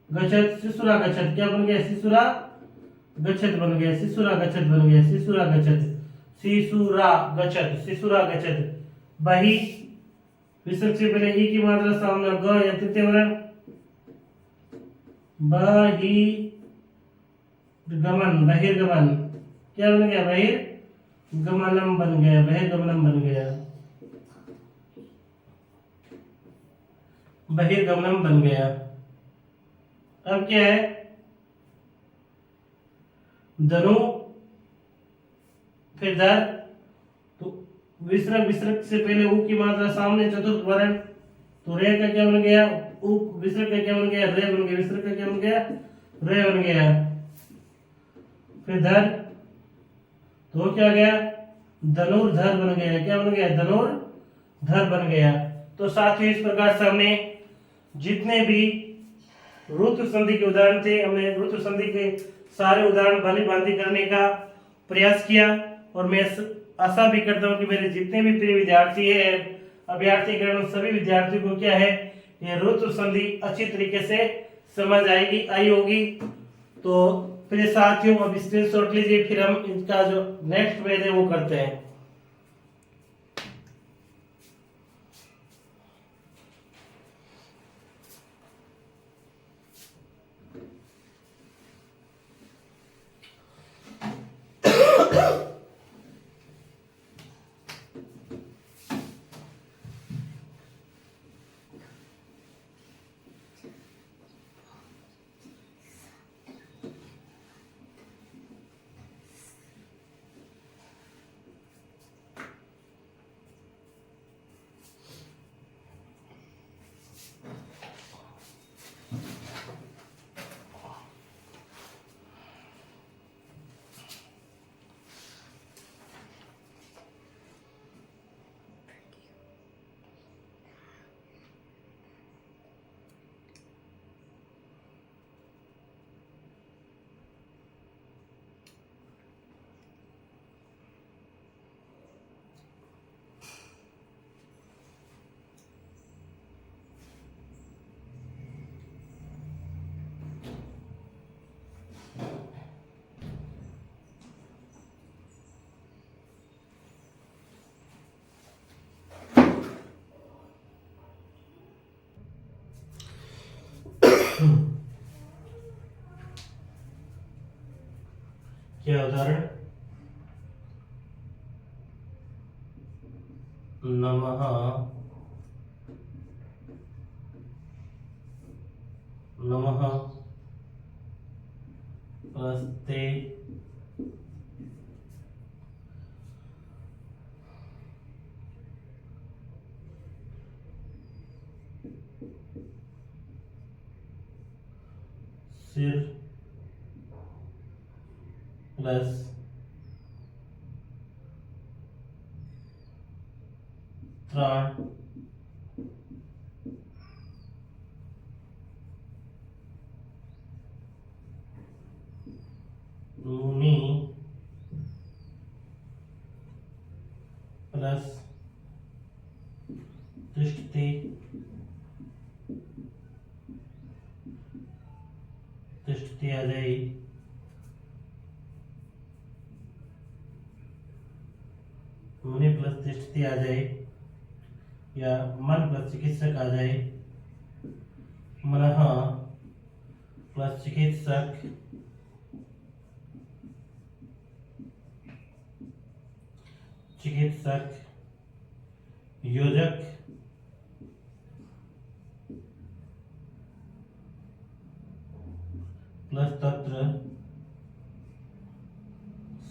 गच्छत, शिशुरा गच्छत, क्या बन गया? शिशुरा गच्छत बन गया। शिशुरा गच्छत बन गया। शिशुरा गच्छत, शिशुरा गच्छत, शिशुरा गच्छत। बही, विसर्ग से पहले ई की मात्रा, सामने ग या तृतीय वर्ण, बही गमन, बहिर्गमन, क्या बन गया? बहिर्गमनम बन गया। बहिर्गमनम बन गया। बहिर्गमनम बन गया। अब क्या है? धनु, फिर धर, तो विसर्ग, विसर्ग से पहले उ की मात्रा, सामने चतुर्थ वर्ण, तो रे का क्या बन गया? उ, विसर्ग का क्या बन गया? रे बन गया। विसर्ग का क्या बन गया? रे बन गया। फिर धर, तो क्या गया? धनुर्धर बन गया। क्या बन गया? धनुर्धर बन गया। तो साथियों, इस प्रकार से हमने जितने भी ऋतु संधि के उदाहरण थे, हमने ऋतु संधि के सारे उदाहरण भली भांति करने का प्रयास किया, और मैं आशा भी करता हूं कि मेरे जितने भी प्रिय विद्यार्थी है, अभ्यर्थीगण, सभी विद्यार्थियों को क्या है, ये ऋतु संधि अच्छी तरीके से समझ आई होगी। तो प्रिय साथियों, अब स्क्रीनशॉट लीजिए, फिर हम इनका जो नेक्स्ट पेज है वो करते हैं। क्या उदाहरण? नमः नमः प्लस्ते सिर प्लस त्राण मुनि प्लस तिष्ठति तिष्ठति आ जाएगी। मुनि प्लस तिष्ठति आ जाए या मन प्लस चिकित्सक आ जाए। मनः प्लस चिकित्सक चिकित्सक योजक प्लस तत्र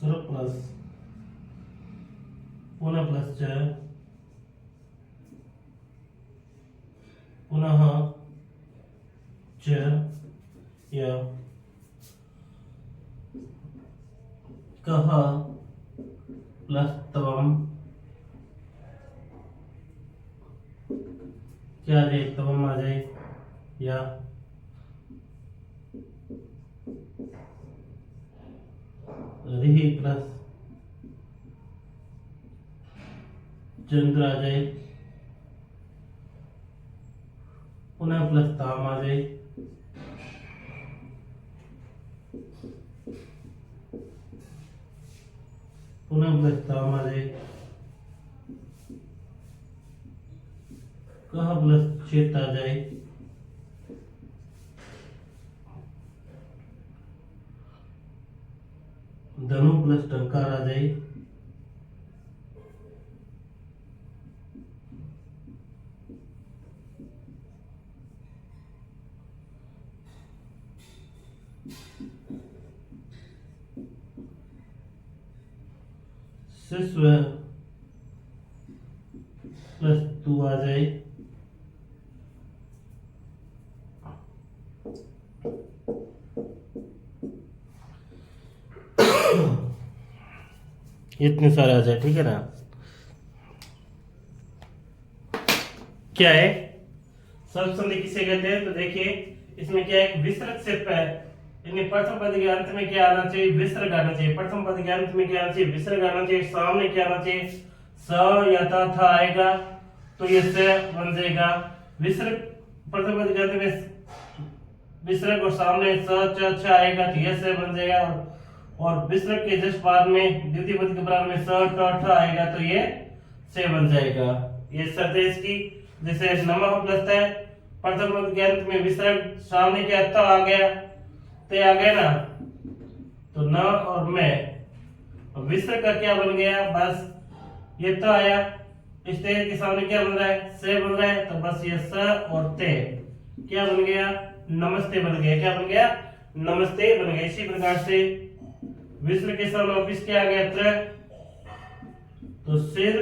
सुर प्लस पुनः प्लस च पुनः च या कह प्लस तवम क्या आ जाए? तवम आ जाए या रिहि प्लस चंद्र आ जाए। पुनः प्लस ताम आ जाए। पुनः प्लस ताम आ जाए। कह प्लस चेत आ जाए। धनु प्लस टंकार आ जाए। शिशु प्लस तू आ जाए। इतने सारे आ जाए, ठीक है ना। क्या है सर्व संधि किसे कहते हैं? तो देखिए इसमें क्या है, विसर्ग से प्रथम पद के अंत में क्या आना चाहिए? विसर्ग आना चाहिए। प्रथम पद के अंत में क्या आना चाहिए? विसर्ग आना चाहिए। सामने क्या आना चाहिए? स या था आएगा तो ये से बन जाएगा। विसर्ग प्रथम पद के अंत में विसर्ग और सामने स च छ आएगा तो ये से बन जाएगा। और विसर्ग के जस्ट बाद में द्वितीय पद के प्रारंभ में स ट ठ आएगा तो ये से बन जाएगा। ये शर्त है इसकी। जैसे नमः प्लस है, प्रथम पद के अंत में विसर्ग, सामने क्या त आ गया, ते आ गया ना, तो न और मैं, विसर्ग का क्या बन गया? बस ये त आया, इस ते के सामने क्या बन रहा है? से बन रहा है, तो बस ये स और ते क्या बन गया? नमस्ते बन गया। क्या बन गया? नमस्ते बन गया। इसी प्रकार से विसर्ग के सामने वापिस क्या आ गया? त्र, तो सिर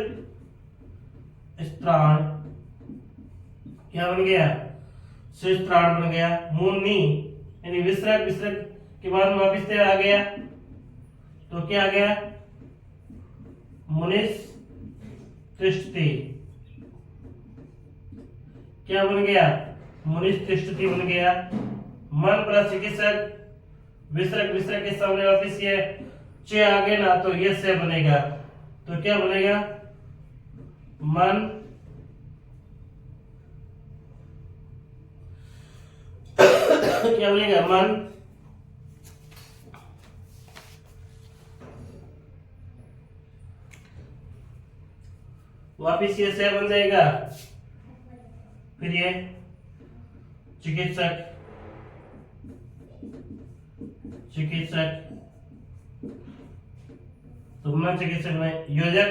स्त्राण क्या बन गया? सिर स्त्राण बन गया। मुनि यानी विसर्ग, विसर्ग के बाद में वापिस ते आ गया तो क्या आ गया? मुनिस तिष्ठति क्या बन गया? मुनिस तिष्ठति बन गया। मन प्लस चिकित्सक, विसर्ग, विसर्ग के सामने वापिस ये चे आ गए ना तो ये से बनेगा, तो क्या बनेगा? मन क्या बनेगा? मन वापिस ये से बन जाएगा। फिर ये चिकित्सक, चिकित्सक तो पुनः चिकित्सक में योजक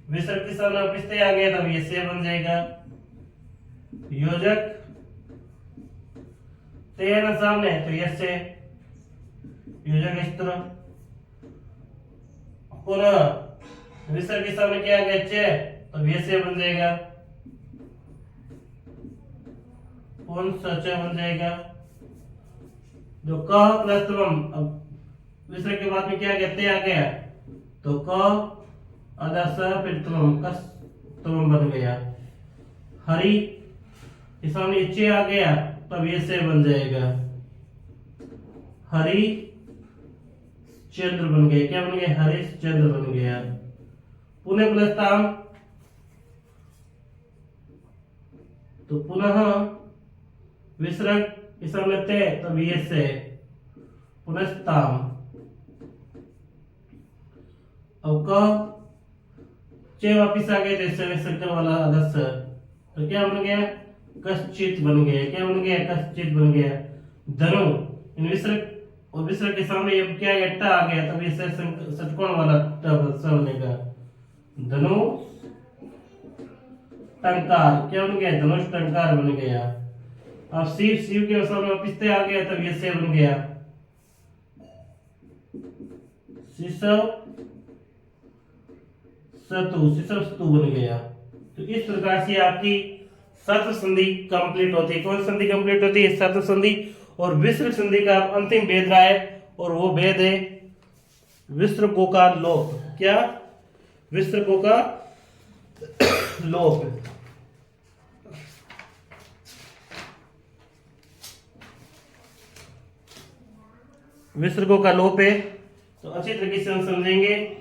विसर्ग के सामने वापिस आ गया तब ये से बन जाएगा। योजक ते है ना सामने तो ये से योजक इस तरह। पुनः विसर्ग के सामने क्या आ गया चे तब ये से बन जाएगा। कौन सा च बन जाएगा जो क प्लस तम। अब विसर्ग के बाद में क्या आ गया ते आ गया तो क आधा स फिर तम कस तम बन गया। हरी इस सामने चे आ गया तब ये से बन जाएगा। हरी चंद्र बन गया। क्या बन गया हरीश चंद्र बन गया। पुनः प्लस ताम तो पुनः विसर्ग इस सामने ते तब ये से पुनः ताम। अब क चे वापिस आ गए तो इससे सर्कल वाला आधा स तो क्या बन गया कश्चित बन गया। क्या बन गया कश्चित बन गया। धनु इन विसर्ग और विसर्ग के सामने अब क्या गया ट आ गया तब इससे षटकोण वाला ट बनेगा। धनु टंकार। क्या बन गया धनुष टंकार बन गया। अब शिव शिव के सामने वापिस आ गया तब ये से बन गया। शिशव सतु शिशव स्तु बन गया। तो इस प्रकार से आपकी शतु संधि कंप्लीट होती है। कौन संधि कंप्लीट होती है शतु संधि। और विसर्ग संधि का अंतिम भेद रहा है और वो भेद है विसर्गों का लोप। क्या विसर्गों का लोप। विसर्गों का लोप है तो अच्छी तरीके से हम समझेंगे।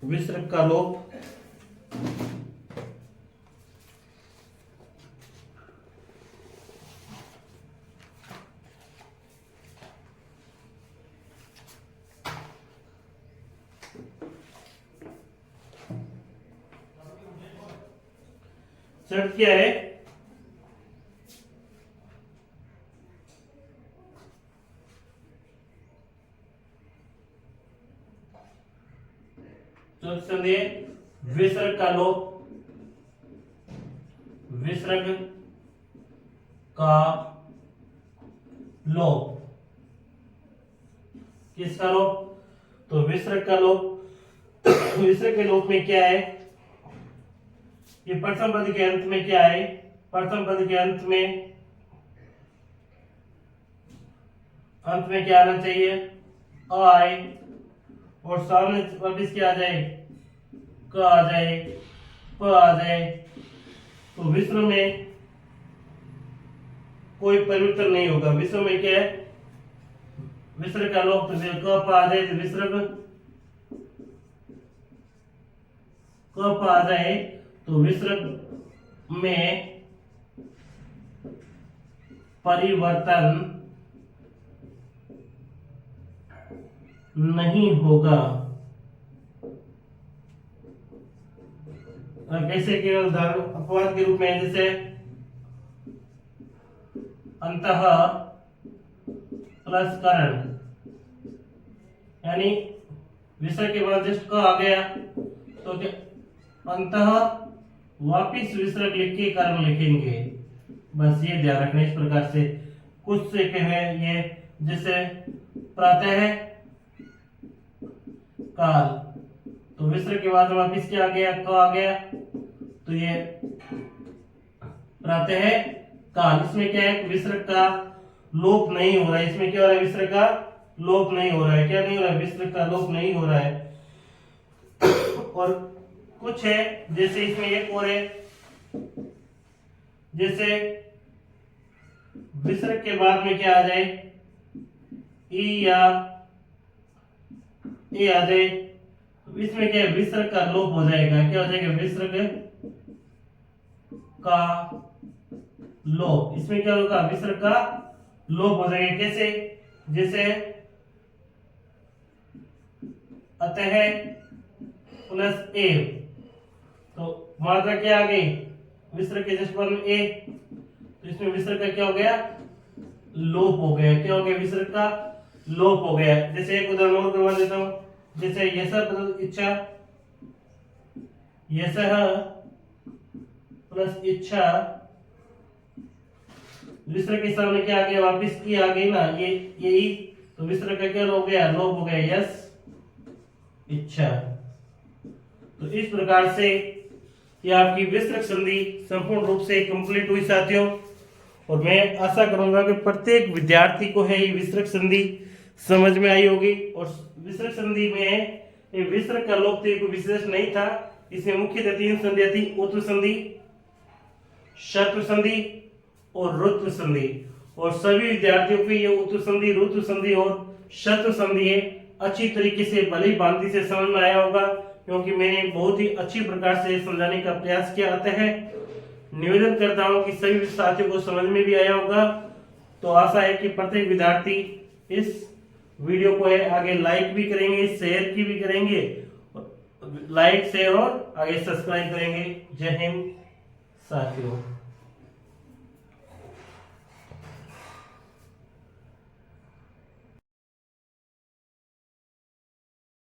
विसर्ग का लोप शर्त क्या है तो संधि विसर्ग का लोप। विसर्ग का लोप किसका लोप तो विसर्ग का लोप। विसर्ग के लोप में क्या है ये प्रथम पद के अंत में क्या है। प्रथम पद के अंत में क्या आना चाहिए अ आए और सामने वापिस क्या आ जाए क आ जाए प आ जाए। तो विसर्ग में कोई परिवर्तन नहीं होगा। विसर्ग में क्या है विसर्ग का लोप तो क प आ जाए तो विसर्ग क प आ जाए तो विसर्ग में परिवर्तन नहीं होगा। और कैसे केवल उदाहरण अपवाद के रूप में जैसे अंतः प्लस करण यानी विसर्ग के बाद जस्ट क आ गया तो अंतः वापिस विसर्ग लिख के कर्म लिखेंगे। बस ये ध्यान रखना। इस प्रकार से कुछ से कहे ये जैसे प्रातः काल तो विसर्ग के बाद वापिस क्या आ गया क आ गया तो ये प्रातः काल। इसमें क्या है विसर्ग का लोप नहीं हो रहा है। इसमें क्या हो रहा है विसर्ग का लोप नहीं हो रहा है। क्या नहीं हो रहा है विसर्ग का लोप नहीं हो रहा है। और कुछ है जैसे इसमें एक और है जैसे विसर्ग के बाद में क्या आ जाए ई या ए आ जाए इसमें क्या है विसर्ग का लोप हो जाएगा। क्या हो जाएगा विसर्ग का लोप। इसमें क्या होगा, विसर्ग का लोप हो जाएगा। कैसे, जैसे अतः प्लस ए, तो मात्रा क्या आ गई, विसर्ग के जस्ट पर ए, तो इसमें विसर्ग का क्या हो गया, लोप हो गया। क्या हो गया, विसर्ग का लोप हो गया। जैसे एक उदाहरण और करवा देता हूं, जैसे यशः प्लस इच्छा, यशः प्लस इच्छा, विसर्ग के सामने क्या आ गया, वापिस ई आ गई ना, ये ई, तो विसर्ग का क्या हो गया, लोप हो गया, यस इच्छा। तो इस प्रकार से ये आपकी विसर्ग संधि संपूर्ण रूप से कंप्लीट हुई साथियों। और मैं आशा करूंगा कि प्रत्येक विद्यार्थी को है ये विसर्ग संधि समझ में आई होगी। और विसर्ग संधि में ये विसर्ग का लोप तो कोई विशेष नहीं था, इसमें मुख्यतः 3 संधियां थी, उत्व संधि, शत्रु संधि और रुत्व संधि। और सभी विद्यार्थियों को ये उत्व संधि, रुत्व संधि और शत्रु संधि अच्छी तरीके से भली भांति से समझ में आया होगा, क्योंकि मैंने बहुत ही अच्छी प्रकार से समझाने का प्रयास किया। अतः निवेदन करता हूं कि सभी साथियों को समझ में भी आया होगा। तो आशा है कि प्रत्येक विद्यार्थी इस वीडियो को है आगे लाइक भी करेंगे, शेयर की भी करेंगे, लाइक शेयर और आगे सब्सक्राइब करेंगे। जय हिंद साथियों।